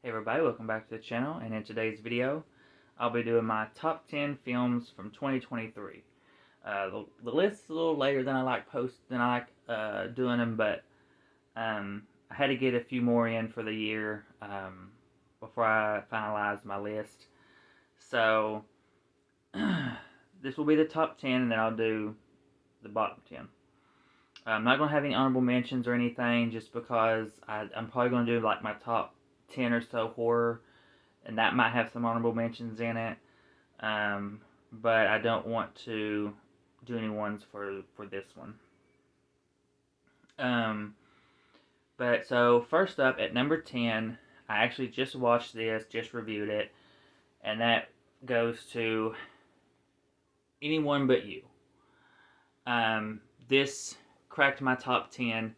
Hey everybody, welcome back to the channel, and in today's video I'll be doing my top 10 films from 2023. The list's a little later than I like doing them, but I had to get a few more in for the year before I finalized my list. So this will be the top 10, and then I'll do the bottom 10. I'm not going to have any honorable mentions or anything, just because I'm probably going to do like my top 10 or so horror, and that might have some honorable mentions in it. But I don't want to do any ones for this one. But so first up at number 10, I actually just watched this, just reviewed it, and that goes to Anyone But You. This cracked my top 10.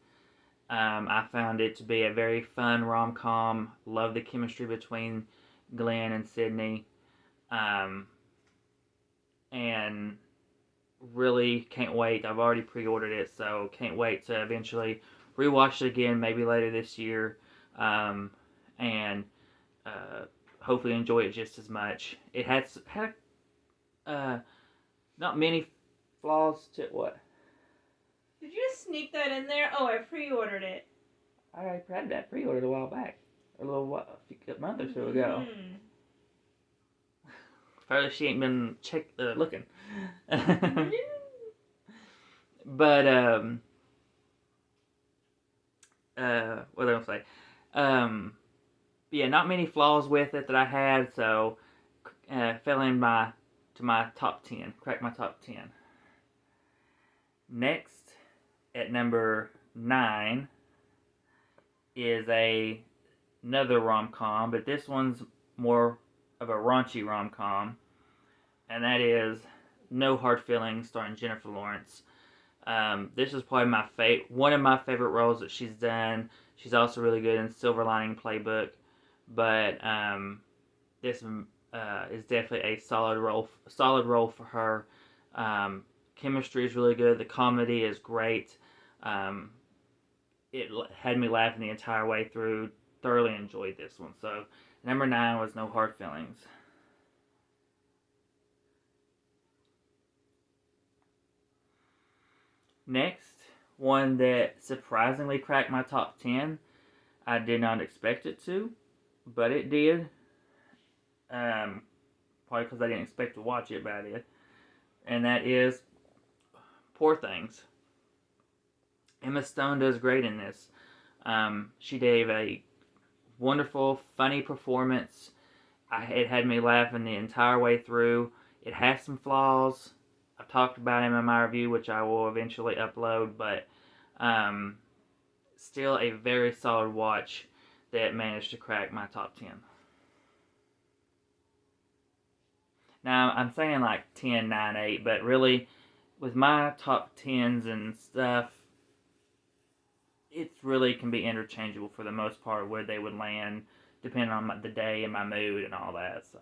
I found it to be a very fun rom-com. Love the chemistry between Glenn and Sydney. And really can't wait. I've already pre-ordered it, so can't wait to eventually rewatch it again, maybe later this year, and hopefully enjoy it just as much. It had not many flaws to what. Did you just sneak that in there? Oh, I pre-ordered it. I already had that pre-ordered a while back, a month or two ago. Apparently she ain't been looking. But what was I gonna say? Yeah, not many flaws with it that I had, so fell in to my top 10. Cracked my top 10. Next, at number 9, is another rom-com, but this one's more of a raunchy rom-com, and that is No Hard Feelings, starring Jennifer Lawrence. This is probably one of my favorite roles that she's done. She's also really good in Silver Lining Playbook, but this is definitely a solid role for her. Chemistry is really good. The comedy is great. It had me laughing the entire way through. Thoroughly enjoyed this one. So number 9 was No Hard Feelings. Next, one that surprisingly cracked my top 10. I did not expect it to, but it did. Probably because I didn't expect to watch it, but I did. And that is Poor Things. Emma Stone does great in this. She gave a wonderful, funny performance. It had me laughing the entire way through. It has some flaws. I've talked about them in my review, which I will eventually upload, but still a very solid watch that managed to crack my top 10. Now, I'm saying like 10, 9, 8, but really, with my top 10s and stuff, it really can be interchangeable for the most part where they would land, depending on the day and my mood and all that. So,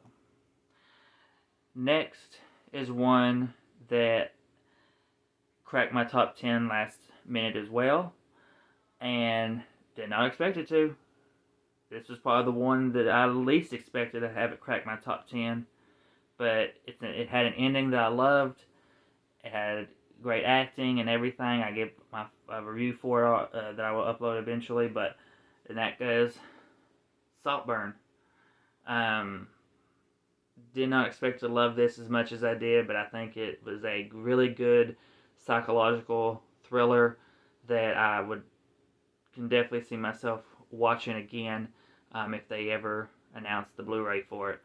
next is one that cracked my top 10 last minute as well, and did not expect it to. This was probably the one that I least expected to have it crack my top 10, but it had an ending that I loved. It had great acting and everything. I gave a review for it that I will upload eventually, and that goes Saltburn. Did not expect to love this as much as I did, but I think it was a really good psychological thriller that I can definitely see myself watching again if they ever announce the Blu-ray for it.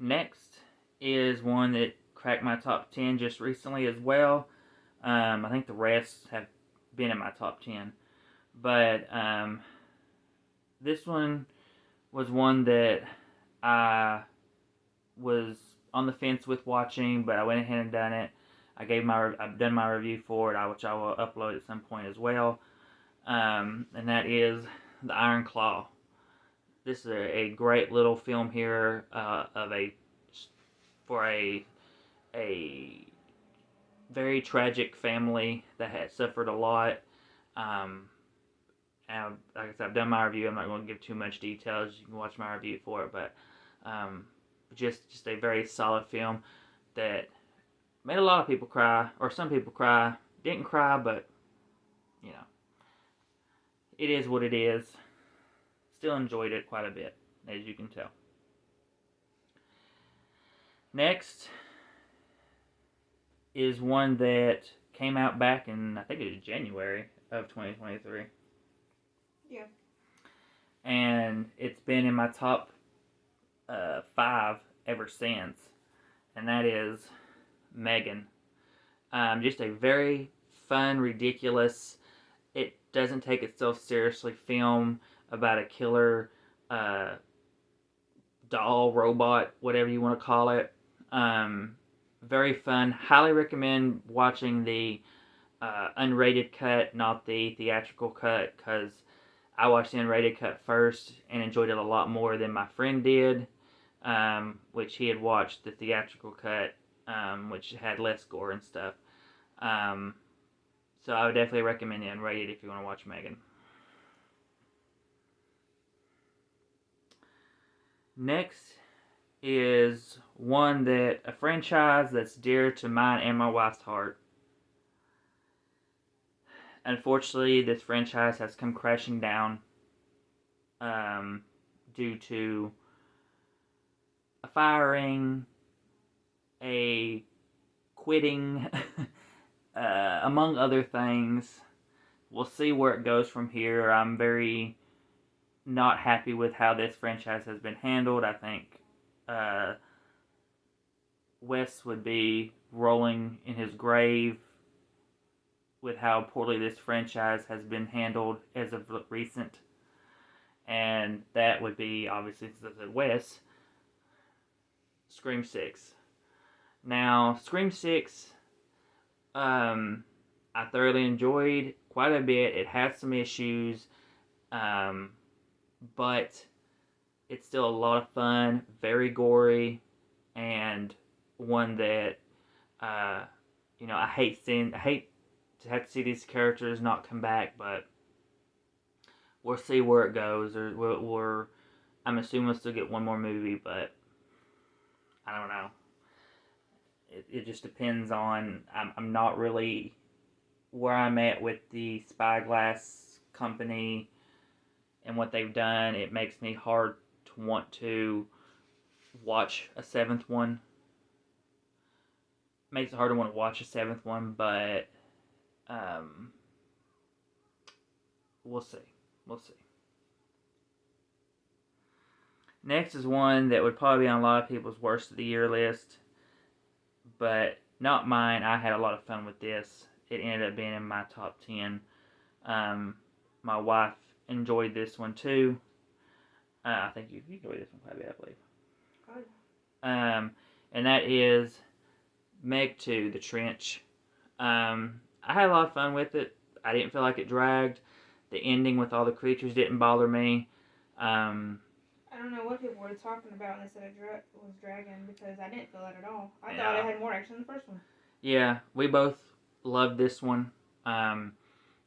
Next is one that cracked my top 10 just recently as well. I think the rest have been in my top 10. But this one was one that I was on the fence with watching, but I went ahead and done it. I've done my review for it, which I will upload at some point as well. And that is The Iron Claw. This is a great little film here for a very tragic family that had suffered a lot. And like I said, I've done my review. I'm not going to give too much details. You can watch my review for it, but just a very solid film that made a lot of people cry, or some people cry. Didn't cry, but you know, it is what it is. Still enjoyed it quite a bit, as you can tell. Next is one that came out back in, I think it was January of 2023. Yeah. And it's been in my top 5 ever since, and that is Megan. Just a very fun, ridiculous, it doesn't take itself seriously film about a killer doll, robot, whatever you want to call it. Very fun. Highly recommend watching the unrated cut, not the theatrical cut, because I watched the unrated cut first and enjoyed it a lot more than my friend did, which he had watched the theatrical cut, which had less gore and stuff. So I would definitely recommend the unrated if you want to watch Megan. Next is one that a franchise that's dear to mine and my wife's heart. Unfortunately, this franchise has come crashing down due to a firing, a quitting, among other things. We'll see where it goes from here. I'm very not happy with how this franchise has been handled. I think Wes would be rolling in his grave with how poorly this franchise has been handled as of recent. And that would be, obviously, since I said Wes, Scream 6. Now, Scream 6, I thoroughly enjoyed quite a bit. It has some issues, but it's still a lot of fun, very gory, and one that, I hate to have to see these characters not come back, but we'll see where it goes. I'm assuming we'll still get one more movie, but I don't know. It just depends on. I'm not really where I'm at with the Spyglass company and what they've done. It makes me hard to want to watch a 7th one. Makes it hard to want to watch a 7th one, but we'll see. We'll see. Next is one that would probably be on a lot of people's worst of the year list, but not mine. I had a lot of fun with this. It ended up being in my top 10. My wife enjoyed this one too. I think you enjoyed this one quite a bit, I believe. God. And that is Meg 2, The Trench. I had a lot of fun with it. I didn't feel like it dragged. The ending with all the creatures didn't bother me. I don't know what people were talking about when they said it was dragging, because I didn't feel that at all. I thought it had more action than the first one. Yeah, we both loved this one. And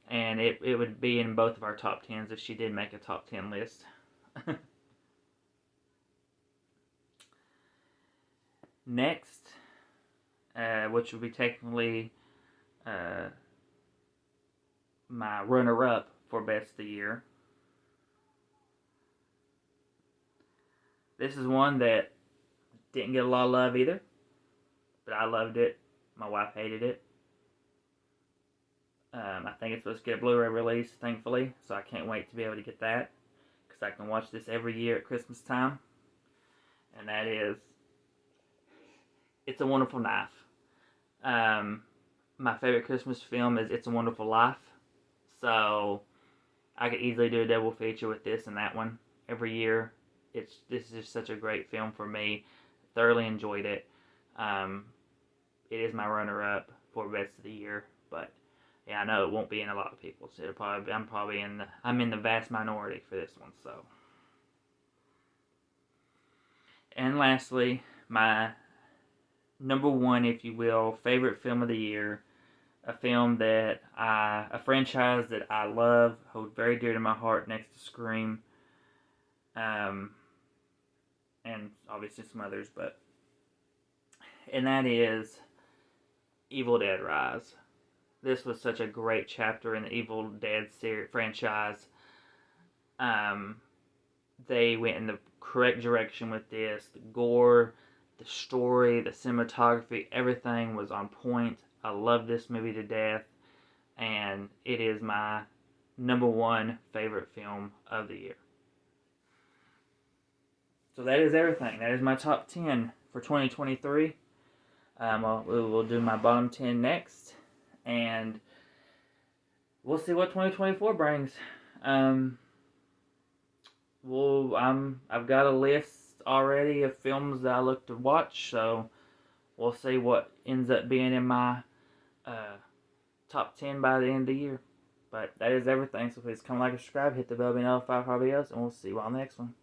it would be in both of our top 10s if she did make a top 10 list. Next, which would be technically my runner-up for Best of the Year. This is one that didn't get a lot of love either, but I loved it. My wife hated it. I think it's supposed to get a Blu-ray release, thankfully, so I can't wait to be able to get that, because I can watch this every year at Christmas time. And that is It's a Wonderful Life. My favorite Christmas film is It's a Wonderful Life, so I could easily do a double feature with this and that one every year. This is just such a great film for me. Thoroughly enjoyed it. It is my runner-up for Best of the Year, but yeah, I know it won't be in a lot of people's. I'm in the vast minority for this one. So, and lastly, my number one, if you will, favorite film of the year. A film a franchise that I love, hold very dear to my heart, next to Scream, and obviously some others, and that is Evil Dead Rise. This was such a great chapter in the Evil Dead franchise. They went in the correct direction with this. The gore, the story, the cinematography, everything was on point. I love this movie to death, and it is my number one favorite film of the year. So that is everything. That is my top 10 for 2023. We'll do my bottom 10 next, and we'll see what 2024 brings. I've got a list already of films that I look to watch, so we'll see what ends up being in my top 10 by the end of the year. But that is everything, so please come like and subscribe, hit the bell, be notified for videos, and we'll see you on the next one.